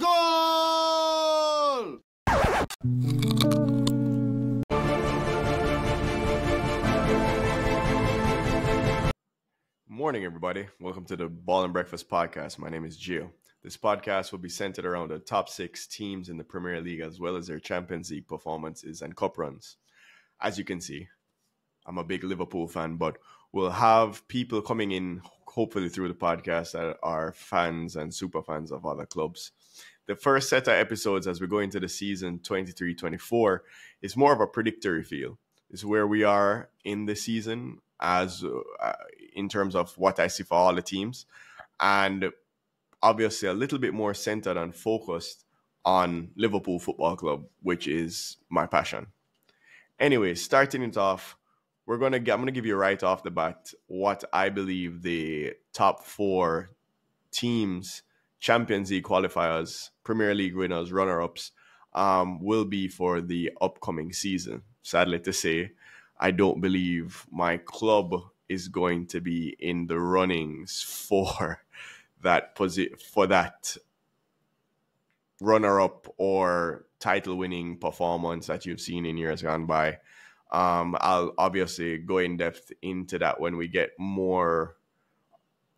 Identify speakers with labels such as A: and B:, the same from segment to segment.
A: Goal! Morning, everybody. Welcome to the Ball and Breakfast podcast. My name is Gio. This podcast will be centered around the top 6 teams in the Premier League as well as their Champions League performances and cup runs. As you can see, I'm a big Liverpool fan, but we'll have people coming in hopefully through the podcast that are fans and super fans of other clubs. The first set of episodes as we go into the season 23-24 is more of a predictory feel. It's where we are in the season as in terms of what I see for all the teams, and obviously a little bit more centered and focused on Liverpool Football Club, which is my passion. Anyway, starting it off, I'm gonna give you right off the bat what I believe the top 4 teams, Champions League qualifiers, Premier League winners, runner-ups, will be for the upcoming season. Sadly to say, I don't believe my club is going to be in the runnings for that runner-up or title-winning performance that you've seen in years gone by. I'll obviously go in depth into that when we get more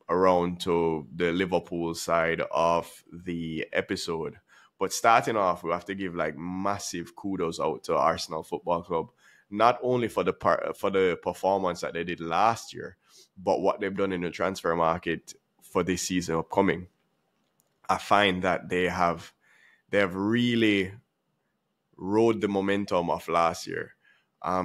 A: around to the Liverpool side of the episode. But starting off, we have to give massive kudos out to Arsenal Football Club, not only for the performance that they did last year, but what they've done in the transfer market for this season upcoming. I find that they have really rode the momentum of last year.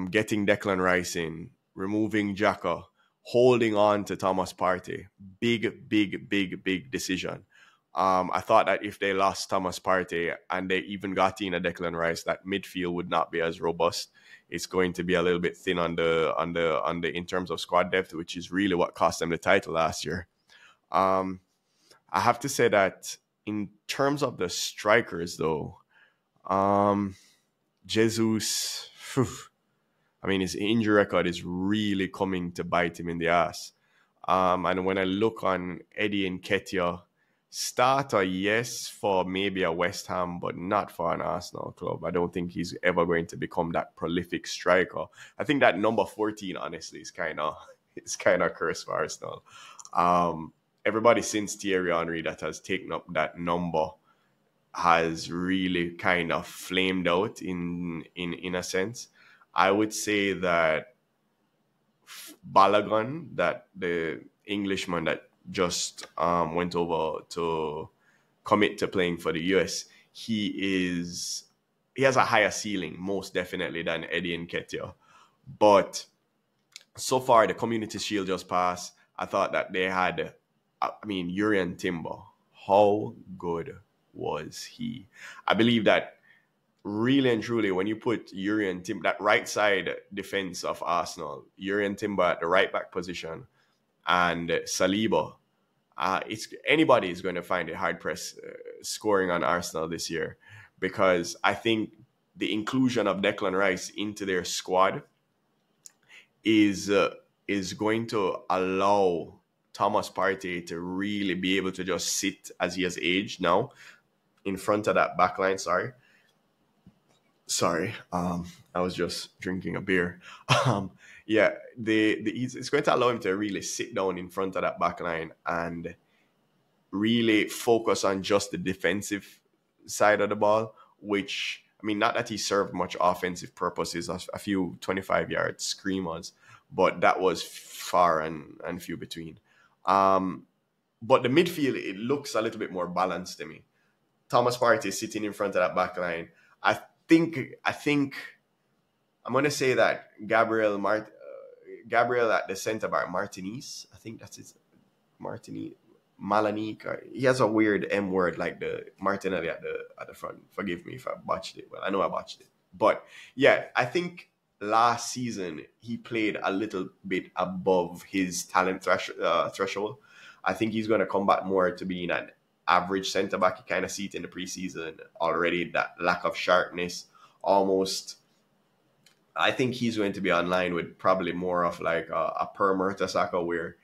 A: Getting Declan Rice in, removing Xhaka, holding on to Thomas Partey. Big decision. I thought that if they lost Thomas Partey and they even got in a Declan Rice, that midfield would not be as robust. It's going to be a little bit thin on the in terms of squad depth, which is really what cost them the title last year. I have to say that in terms of the strikers, though, Jesus, his injury record is really coming to bite him in the ass. And when I look on Eddie Nketiah, starter, yes, for maybe a West Ham, but not for an Arsenal club. I don't think he's ever going to become that prolific striker. I think that number 14, honestly, is kind of cursed for Arsenal. Everybody since Thierry Henry that has taken up that number has really kind of flamed out in a sense. I would say that Balogun, that the Englishman that just went over to commit to playing for the US, he has a higher ceiling, most definitely, than Eddie Nketiah. But so far, the Community Shield just passed. I thought that they had, Jurrien Timber. How good was he? I believe that really and truly, when you put Jurrien Timber, that right side defense of Arsenal, Jurrien Timber at the right back position, and Saliba, anybody is going to find it hard pressed scoring on Arsenal this year, because I think the inclusion of Declan Rice into their squad is going to allow Thomas Partey to really be able to just sit as he has aged now in front of that back line. Sorry, I was just drinking a beer. It's going to allow him to really sit down in front of that back line and really focus on just the defensive side of the ball, which, not that he served much offensive purposes, a few 25-yard screamers, but that was far and few between. But the midfield, it looks a little bit more balanced to me. Thomas Partey is sitting in front of that back line. I think I'm going to say that Gabriel at the centre back, Martinez, I think that's his, Malanique. He has a weird M word like the Martinelli at the front. Forgive me if I botched it. Well, I know I botched it. But yeah, I think last season he played a little bit above his talent threshold. I think he's going to come back more to being an average centre-back. You kind of see it in the preseason already, that lack of sharpness almost. I think he's going to be online with probably more of like a Per Mertesacker, where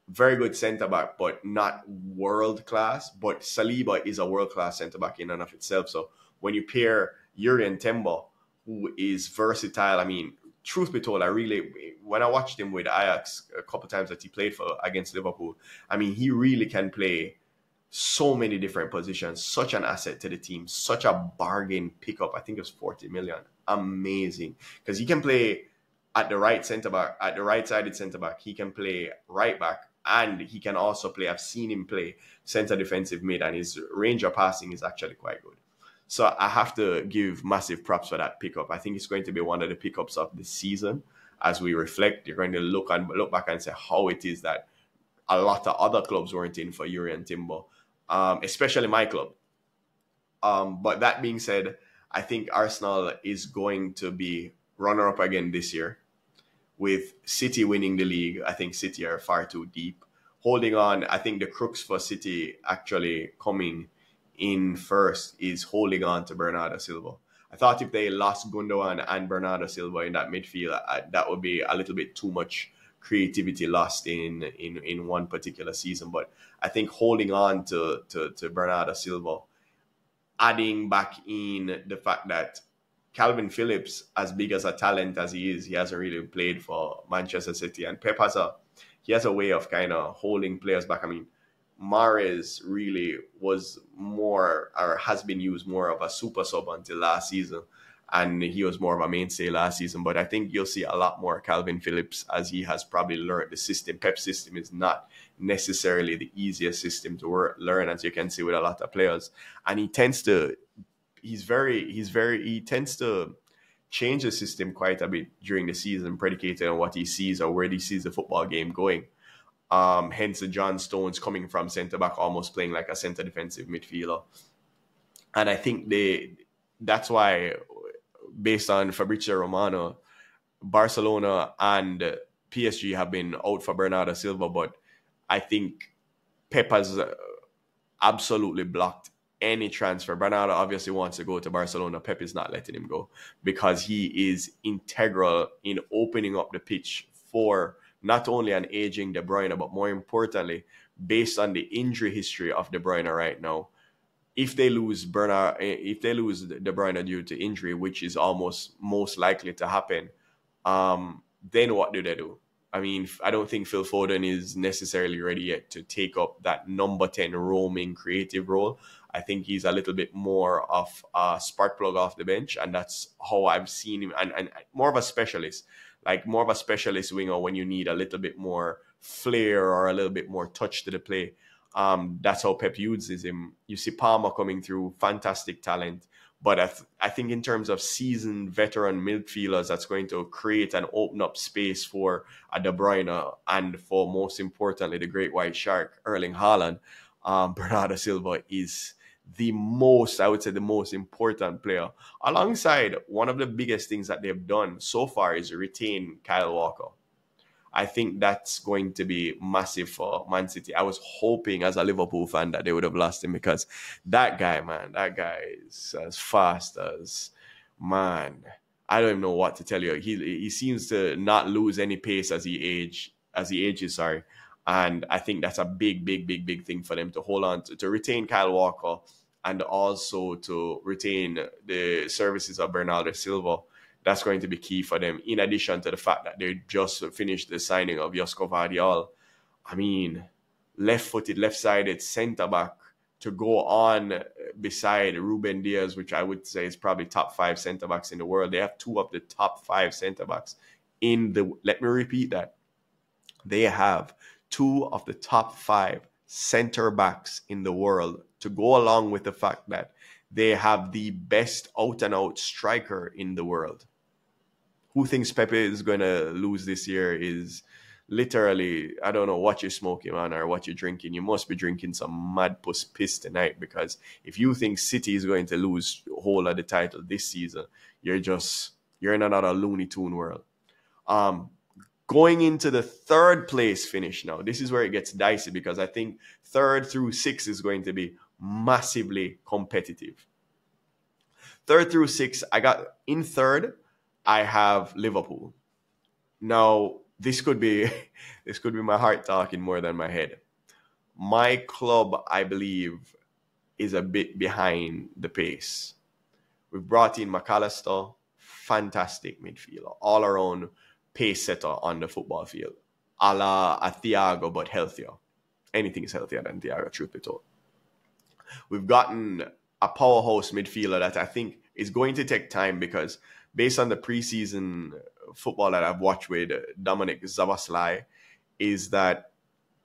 A: very good centre back, but not world class. But Saliba is a world class centre back in and of itself. So when you pair Jurgen Timber, who is versatile, I mean, truth be told, when I watched him with Ajax a couple times that he played for against Liverpool, I mean, he really can play so many different positions, such an asset to the team, such a bargain pickup. I think it was 40 million. Amazing. Because he can play at the right centre back, at the right sided centre back. He can play right back, and he can also play. I've seen him play centre defensive mid, and his range of passing is actually quite good. So I have to give massive props for that pickup. I think it's going to be one of the pickups of the season. As we reflect, you're going to look back and say how it is that a lot of other clubs weren't in for Jurrien Timber, especially my club. But that being said, I think Arsenal is going to be runner-up again this year. With City winning the league, I think City are far too deep. Holding on, I think the crux for City actually coming in first is holding on to Bernardo Silva. I thought if they lost Gundogan and Bernardo Silva in that midfield, that would be a little bit too much creativity lost in one particular season. But I think holding on to Bernardo Silva, adding back in the fact that Calvin Phillips, as big as a talent as he is, he hasn't really played for Manchester City. And Pep has a way of kind of holding players back. I mean, Mahrez really was more, or has been used more of a super sub until last season. And he was more of a mainstay last season. But I think you'll see a lot more Calvin Phillips as he has probably learned the system. Pep's system is not necessarily the easiest system to learn, as you can see with a lot of players. And he tends to change the system quite a bit during the season, predicated on what he sees or where he sees the football game going. Hence the John Stones coming from centre back, almost playing like a centre defensive midfielder. And I think that's why, based on Fabrizio Romano, Barcelona and PSG have been out for Bernardo Silva, but I think Pep has absolutely blocked any transfer. Bernardo obviously wants to go to Barcelona. Pep is not letting him go because he is integral in opening up the pitch for not only an aging De Bruyne, but more importantly, based on the injury history of De Bruyne right now, if they lose De Bruyne due to injury, which is almost most likely to happen, then what do they do? I mean, I don't think Phil Foden is necessarily ready yet to take up that number 10 roaming creative role. I think he's a little bit more of a spark plug off the bench, and that's how I've seen him, and more of a specialist winger when you need a little bit more flair or a little bit more touch to the play. That's how Pep uses him. You see Palmer coming through, fantastic talent. But I think in terms of seasoned veteran midfielders, that's going to create and open up space for a De Bruyne and for, most importantly, the great white shark, Erling Haaland. Bernardo Silva is the most important player. Alongside, one of the biggest things that they've done so far is retain Kyle Walker. I think that's going to be massive for Man City. I was hoping as a Liverpool fan that they would have lost him because that guy is as fast as, man, I don't even know what to tell you. He seems to not lose any pace as he ages. And I think that's a big thing for them to hold on to retain Kyle Walker and also to retain the services of Bernardo Silva. That's going to be key for them, in addition to the fact that they just finished the signing of Josko Vardiol. I mean, left-footed, left-sided centre-back to go on beside Ruben Diaz, which I would say is probably top 5 centre-backs in the world. They have 2 of the top 5 centre-backs let me repeat that. They have 2 of the top 5 centre-backs in the world, to go along with the fact that they have the best out-and-out striker in the world. Who thinks Pepe is going to lose this year is literally, I don't know what you're smoking on or what you're drinking. You must be drinking some mad piss tonight, because if you think City is going to lose whole of the title this season, you're in another Looney Tune world. Going into the 3rd place finish now, this is where it gets dicey, because I think 3rd through 6 is going to be massively competitive. 3rd through 6, I got in 3rd, I have Liverpool. Now, this could be this could be my heart talking more than my head. My club, I believe, is a bit behind the pace. We've brought in McAllister, fantastic midfielder, all around pace setter on the football field, a la a Thiago, but healthier. Anything is healthier than Thiago, truth be told. We've gotten a powerhouse midfielder that I think is going to take time, because based on the preseason football that I've watched with Dominic Szoboszlai, is that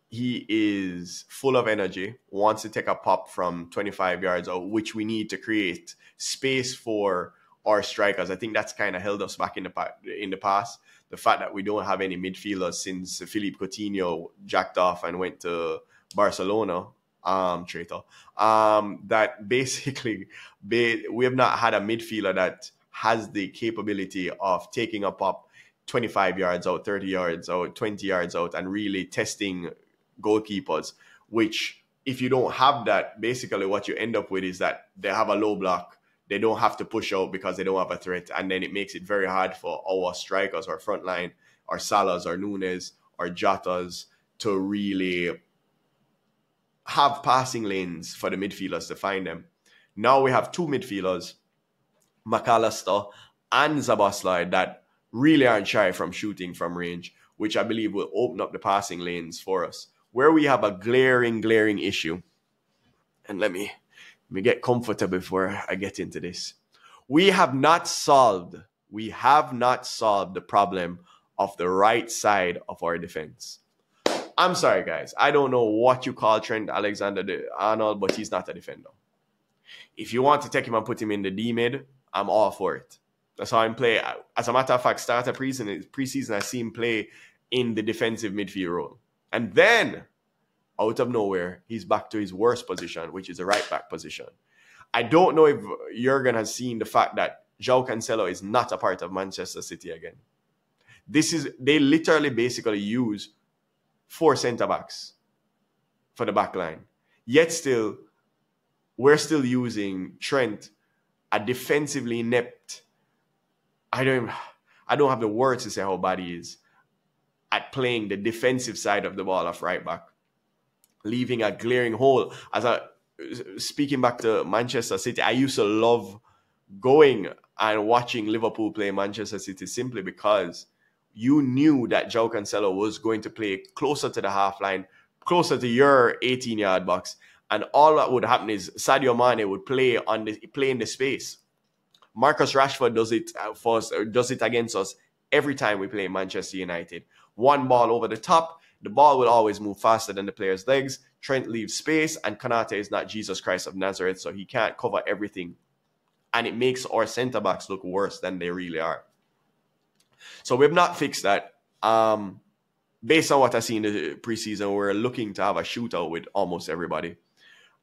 A: he is full of energy, wants to take a pop from 25 yards out, which we need to create space for our strikers. I think that's kind of held us back in the past. The fact that we don't have any midfielders since Philippe Coutinho jacked off and went to Barcelona, traitor. That basically we have not had a midfielder that has the capability of taking a pop 25 yards out, 30 yards out, 20 yards out, and really testing goalkeepers, which if you don't have that, basically what you end up with is that they have a low block. They don't have to push out because they don't have a threat. And then it makes it very hard for our strikers, our front line, our Salahs, our Nunes, our Jotas to really have passing lanes for the midfielders to find them. Now we have two midfielders, McAllister and Szoboszlai, that really aren't shy from shooting from range, which I believe will open up the passing lanes for us. Where we have a glaring issue, and let me get comfortable before I get into this. We have not solved the problem of the right side of our defense. I'm sorry, guys. I don't know what you call Trent Alexander-Arnold, but he's not a defender. If you want to take him and put him in the D-mid, I'm all for it. That's how I'm play. As a matter of fact, start a preseason, I see him play in the defensive midfield role. And then, out of nowhere, he's back to his worst position, which is a right back position. I don't know if Jurgen has seen the fact that João Cancelo is not a part of Manchester City again. They literally basically use 4 centre-backs for the back line. Yet still, we're still using Trent, a defensively inept. I don't have the words to say how bad he is at playing the defensive side of the ball of right back, leaving a glaring hole. Speaking back to Manchester City, I used to love going and watching Liverpool play Manchester City simply because you knew that João Cancelo was going to play closer to the half line, closer to your 18-yard box, and all that would happen is Sadio Mane would play in the space. Marcus Rashford does it against us every time we play Manchester United. One ball over the top, the ball will always move faster than the player's legs. Trent leaves space, and Konate is not Jesus Christ of Nazareth, so he can't cover everything. And it makes our centre-backs look worse than they really are. So we've not fixed that. Based on what I see in the preseason, we're looking to have a shootout with almost everybody.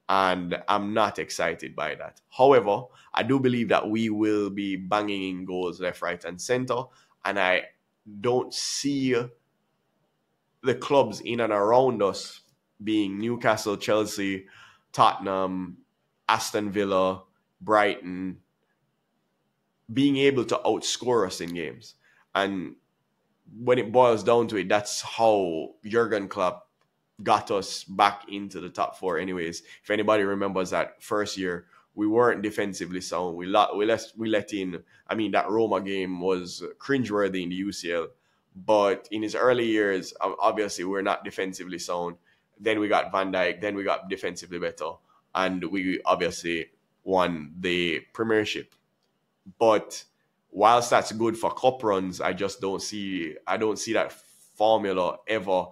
A: And I'm not excited by that. However, I do believe that we will be banging in goals left, right, and center. And I don't see the clubs in and around us, being Newcastle, Chelsea, Tottenham, Aston Villa, Brighton, being able to outscore us in games. And when it boils down to it, that's how Jurgen Klopp got us back into the top 4 anyways. If anybody remembers that first year, we weren't defensively sound. We let in, that Roma game was cringeworthy in the UCL. But in his early years, obviously, we're not defensively sound. Then we got Van Dijk. Then we got defensively better. And we obviously won the Premiership. But whilst that's good for cup runs, I don't see that formula ever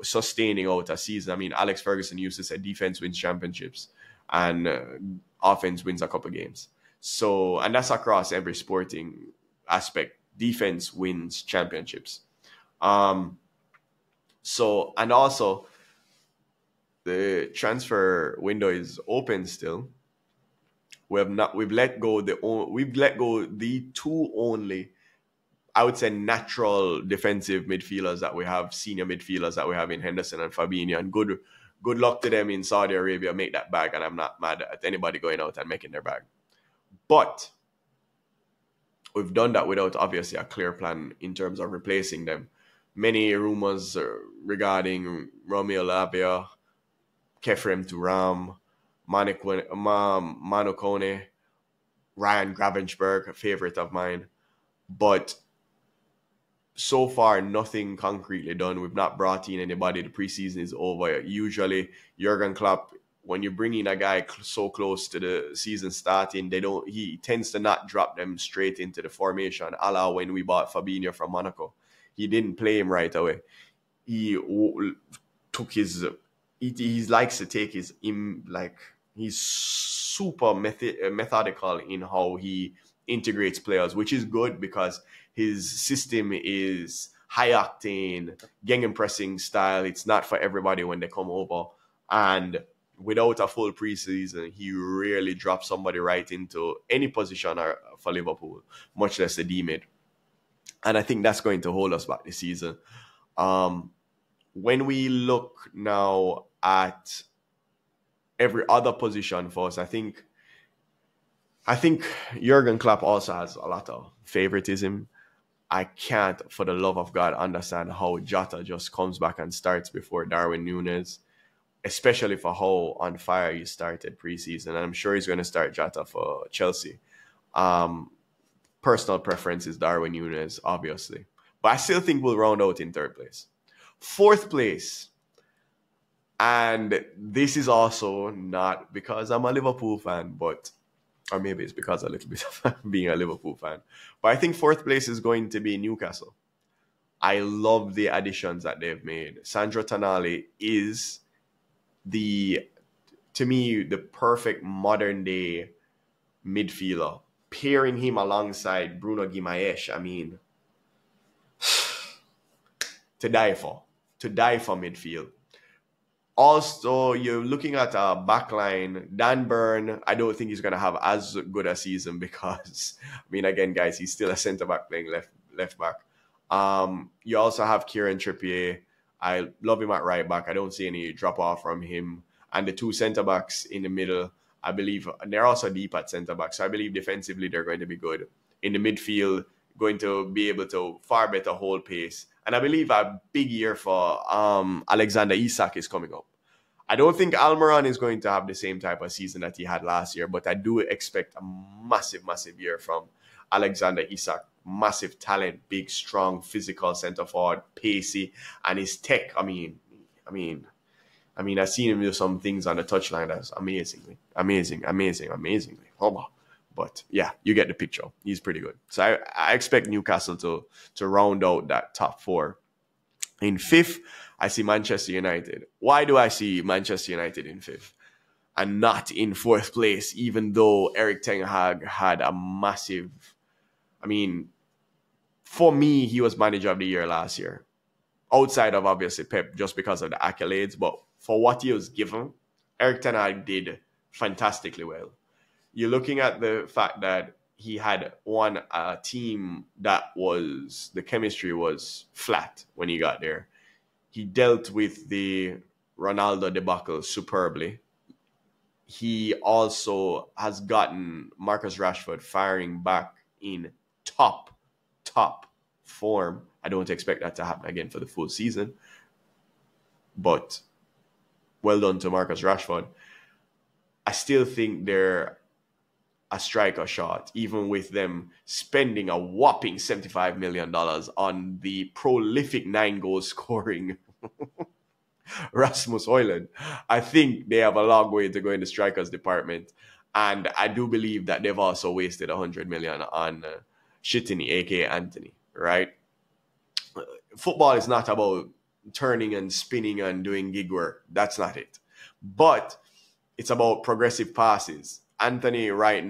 A: sustaining out a season. Alex Ferguson used to say defense wins championships and offense wins a couple games. So, and that's across every sporting aspect. Defense wins championships. So, and also the transfer window is open still. We've let go the 2 only, I would say, natural defensive midfielders that we have, senior midfielders that we have in Henderson and Fabinho. And good luck to them in Saudi Arabia, make that bag. And I'm not mad at anybody going out and making their bag. But we've done that without obviously a clear plan in terms of replacing them. many rumors regarding Romeo Lavia, Kefrem Turam, Manu Kone, Ryan Gravensberg, a favorite of mine. But so far, nothing concretely done. We've not brought in anybody. The preseason is over. Usually, Jurgen Klopp, when you bring in a guy so close to the season starting, he tends to not drop them straight into the formation, a la when we bought Fabinho from Monaco. He didn't play him right away. He took his... He likes to take his... He's super methodical in how he integrates players, which is good because his system is high octane, gegenpressing style. It's not for everybody when they come over. And without a full preseason, he rarely drops somebody right into any position for Liverpool, much less the D-mid. And I think that's going to hold us back this season. When we look now at every other position for us, I think Jurgen Klopp also has a lot of favoritism. I can't, for the love of God, understand how Jota just comes back and starts before Darwin Núñez, especially for how on fire he started preseason. And I'm sure he's going to start Jota for Chelsea. Personal preference is Darwin Núñez, obviously. But I still think we'll round out in third place. Fourth place, and this is also not because I'm a Liverpool fan, or maybe it's because a little bit of being a Liverpool fan. But I think fourth place is going to be Newcastle. I love the additions that they've made. Sandro Tonali is to me, the perfect modern day midfielder. Pairing him alongside Bruno Guimaraes, I mean, to die for midfield. Also, you're looking at a backline. Dan Burn, I don't think he's going to have as good a season because, I mean, again, guys, he's still a centre-back playing left back. You also have Kieran Trippier. I love him at right back. I don't see any drop-off from him. And the two centre-backs in the middle, I believe, they're also deep at centre-back. So I believe defensively they're going to be good. In the midfield, going to be able to far better hold pace. And I believe a big year for Alexander Isak is coming up. I don't think Almiron is going to have the same type of season that he had last year, but I do expect a massive, massive year from Alexander Isak. Massive talent, big, strong, physical centre forward, pacey, and his tech. I mean, I've seen him do some things on the touchline that's amazingly. But yeah, you get the picture. He's pretty good. So I expect Newcastle to round out that top four. In fifth, I see Manchester United. Why do I see Manchester United in fifth and not in fourth place, even though Erik ten Hag had a massive... I mean, for me, he was manager of the year last year. Outside of, obviously, Pep, just because of the accolades. But for what he was given, Erik ten Hag did fantastically well. You're looking at the fact that he had a team that the chemistry was flat when he got there. He dealt with the Ronaldo debacle superbly. He also has gotten Marcus Rashford firing back in top form. I don't expect that to happen again for the full season. But well done to Marcus Rashford. I still think they're a striker short, even with them spending a whopping $75 million on the prolific 9-goal scoring Rasmus Højlund. I think they have a long way to go in the strikers department. And I do believe that they've also wasted $100 million on Shitini, aka Anthony, right? Football is not about turning and spinning and doing gig work. That's not it. But it's about progressive passes. Anthony, right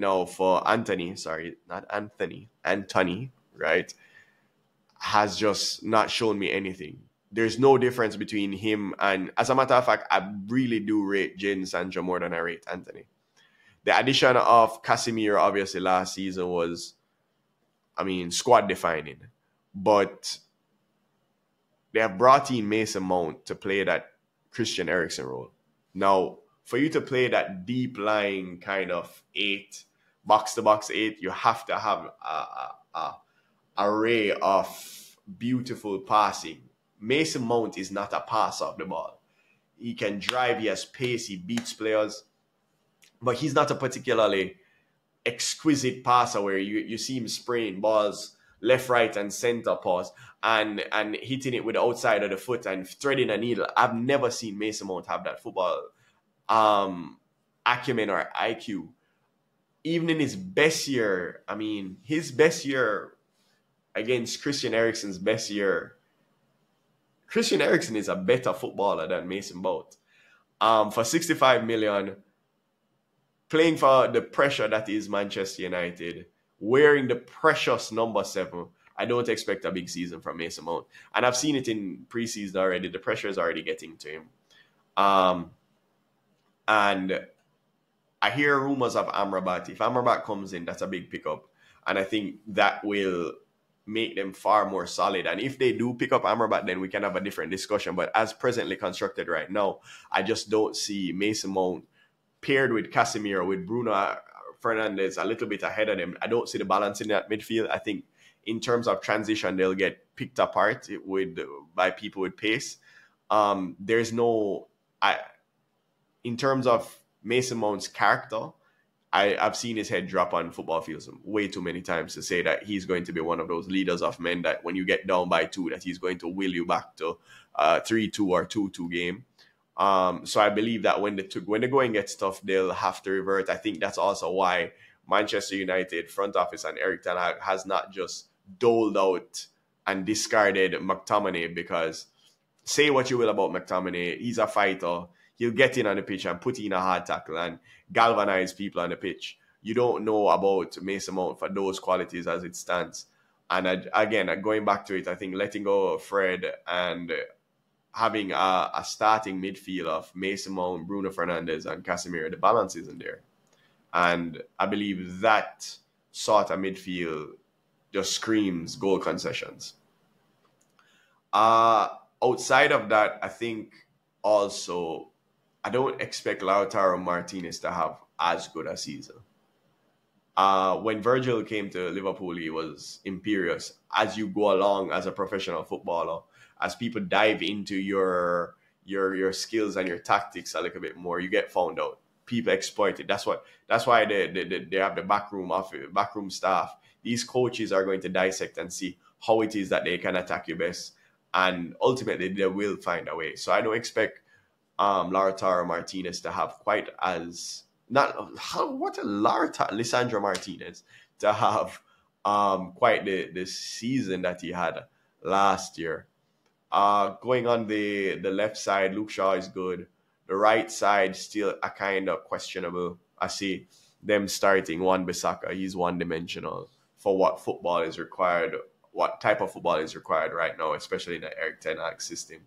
A: has just not shown me anything. There's no difference between him and, as a matter of fact, I really do rate Jadon Sancho more than I rate Anthony. The addition of Casemiro, obviously, last season was, squad defining. But they have brought in Mason Mount to play that Christian Eriksen role. Now, for you to play that deep lying kind of 8, box-to-box 8, you have to have a array of beautiful passing Mason Mount is not a passer of the ball. He can drive, he has pace, he beats players, but he's not a particularly exquisite passer where you see him spraying balls left, right, and center pass and hitting it with the outside of the foot and threading a needle. I've never seen Mason Mount have that football acumen or IQ. Even in his best year, I mean, his best year against Christian Eriksen's best year, Christian Eriksen is a better footballer than Mason Mount. For 65 million, playing for the pressure that is Manchester United, wearing the precious number 7, I don't expect a big season from Mason Mount. And I've seen it in preseason already. The pressure is already getting to him. And I hear rumors of Amrabat. If Amrabat comes in, that's a big pickup. And I think that will make them far more solid. And if they do pick up Amrabat, then we can have a different discussion. But as presently constructed right now, I just don't see Mason Mount paired with Casemiro, with Bruno Fernandes a little bit ahead of them. I don't see the balance in that midfield. I think in terms of transition, they'll get picked apart by people with pace. There's no... in terms of Mason Mount's character, I've seen his head drop on football fields way too many times to say that he's going to be one of those leaders of men that when you get down by 2, that he's going to will you back to 3-2 or 2-2 game. So I believe that when the going gets tough, they'll have to revert. I think that's also why Manchester United front office and Erik ten Hag has not just doled out and discarded McTominay, because say what you will about McTominay, he's a fighter. He'll get in on the pitch and put in a hard tackle and galvanize people on the pitch. You don't know about Mason Mount for those qualities as it stands. And again, going back to it, I think letting go of Fred and having a starting midfield of Mason Mount, Bruno Fernandes, and Casemiro, the balance isn't there. And I believe that sort of midfield just screams goal concessions. Outside of that, I think also I don't expect Lautaro Martinez to have as good a season. When Virgil came to Liverpool, he was imperious. As you go along as a professional footballer, as people dive into your skills and your tactics a little bit more, you get found out. People exploit it. That's why they have the backroom staff. These coaches are going to dissect and see how it is that they can attack you best, and ultimately they will find a way. So I don't expect Lautaro Martinez to have quite as Lisandro Martinez to have quite the season that he had last year. Going on the left side, Luke Shaw is good. The right side still a kind of questionable. I see them starting Wan-Bissaka. He's one-dimensional for what football is required, what type of football is required right now, especially in the Erik ten Hag system.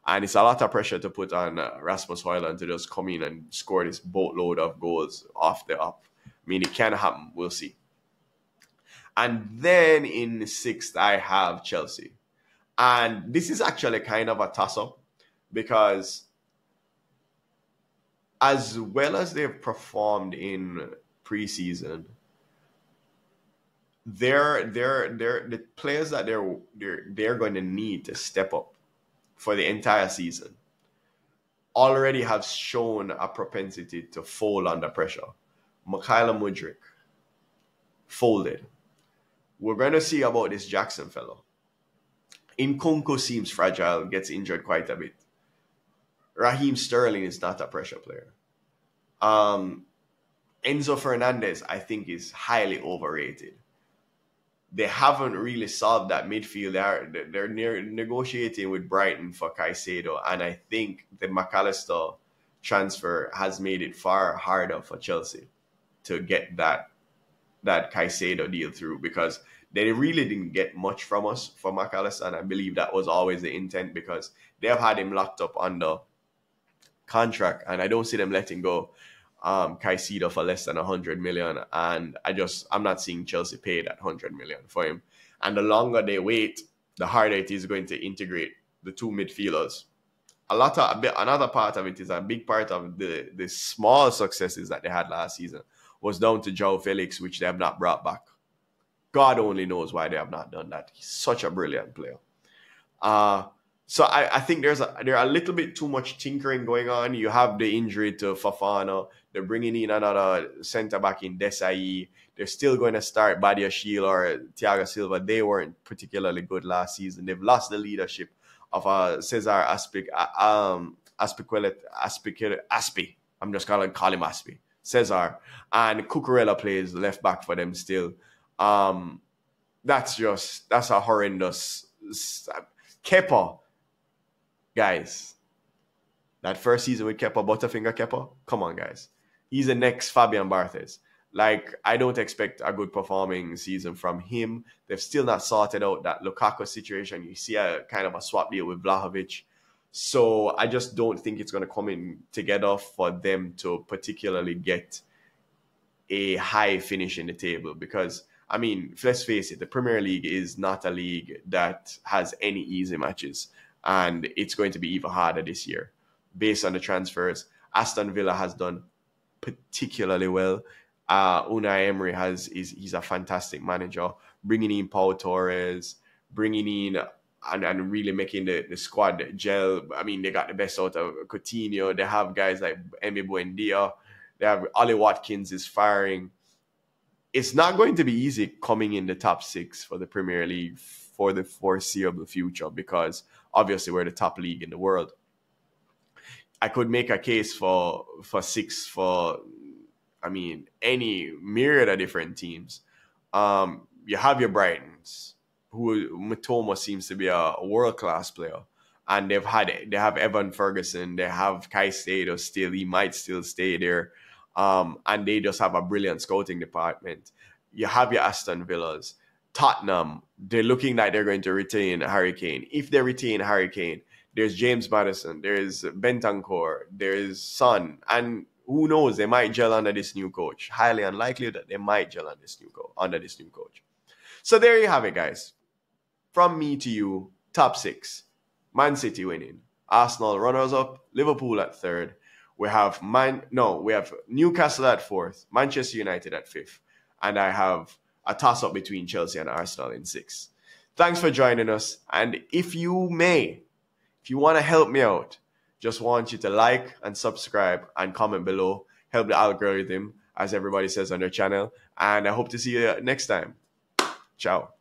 A: And it's a lot of pressure to put on Rasmus Højlund to just come in and score this boatload of goals off the up. I mean, it can happen. We'll see. And then in 6th, I have Chelsea. And this is actually kind of a toss-up, because as well as they've performed in preseason, the players that they're going to need to step up for the entire season already have shown a propensity to fold under pressure. Mykhailo Mudryk folded. We're going to see about this Jackson fellow. Nkunku seems fragile, gets injured quite a bit. Raheem Sterling is not a pressure player. Enzo Fernandez, I think, is highly overrated. They haven't really solved that midfield. They're negotiating with Brighton for Caicedo, and I think the McAllister transfer has made it far harder for Chelsea to get that Caicedo deal through, because they really didn't get much from us for McAllister, and I believe that was always the intent, because they have had him locked up under contract, and I don't see them letting go Caicedo for less than 100 million, and I'm not seeing Chelsea pay that 100 million for him. And the longer they wait, the harder it is going to integrate the two midfielders. Another part of it is a big part of the small successes that they had last season was down to João Felix, which they have not brought back. God only knows why they have not done that. He's such a brilliant player. So I think there are a little bit too much tinkering going on. You have the injury to Fafana. They're bringing in another centre back in Desai. They're still going to start Badia Shield or Thiago Silva. They weren't particularly good last season. They've lost the leadership of Cesar Aspi. I'm just going to call him Aspi. Cesar. And Cucurella plays left back for them still. That's a horrendous. Kepa. Guys, that first season with Kepa, Butterfinger Kepa, come on, guys. He's the next Fabian Barthez. Like, I don't expect a good performing season from him. They've still not sorted out that Lukaku situation. You see a kind of a swap deal with Vlahovic. So I just don't think it's going to come in together for them to particularly get a high finish in the table. Because, I mean, let's face it, the Premier League is not a league that has any easy matches. And it's going to be even harder this year based on the transfers. Aston Villa has done particularly well. Unai Emery he's a fantastic manager, bringing in Pau Torres, bringing in and really making the squad gel. I mean, they got the best out of Coutinho. They have guys like Emi Buendia. They have Ollie Watkins is firing. It's not going to be easy coming in the top 6 for the Premier League for the foreseeable future because obviously we're the top league in the world. I could make a case for 6 for, I mean, any myriad of different teams. You have your Brightons, who Matoma seems to be a world-class player. And they have Evan Ferguson, they have Caicedo still, he might still stay there. And they just have a brilliant scouting department. You have your Aston Villas. Tottenham, they're looking like they're going to retain Harry Kane. If they retain Harry Kane, there's James Maddison, there's Bentancur, there's Son, and who knows, they might gel under this new coach. Highly unlikely that they might gel under this new coach. So there you have it, guys. From me to you, top 6. Man City winning. Arsenal runners-up, Liverpool at 3rd. We have Newcastle at 4th, Manchester United at 5th, and I have a toss-up between Chelsea and Arsenal in 6th. Thanks for joining us, and if you want to help me out, just want you to like and subscribe and comment below. Help the algorithm, as everybody says on their channel, and I hope to see you next time. Ciao.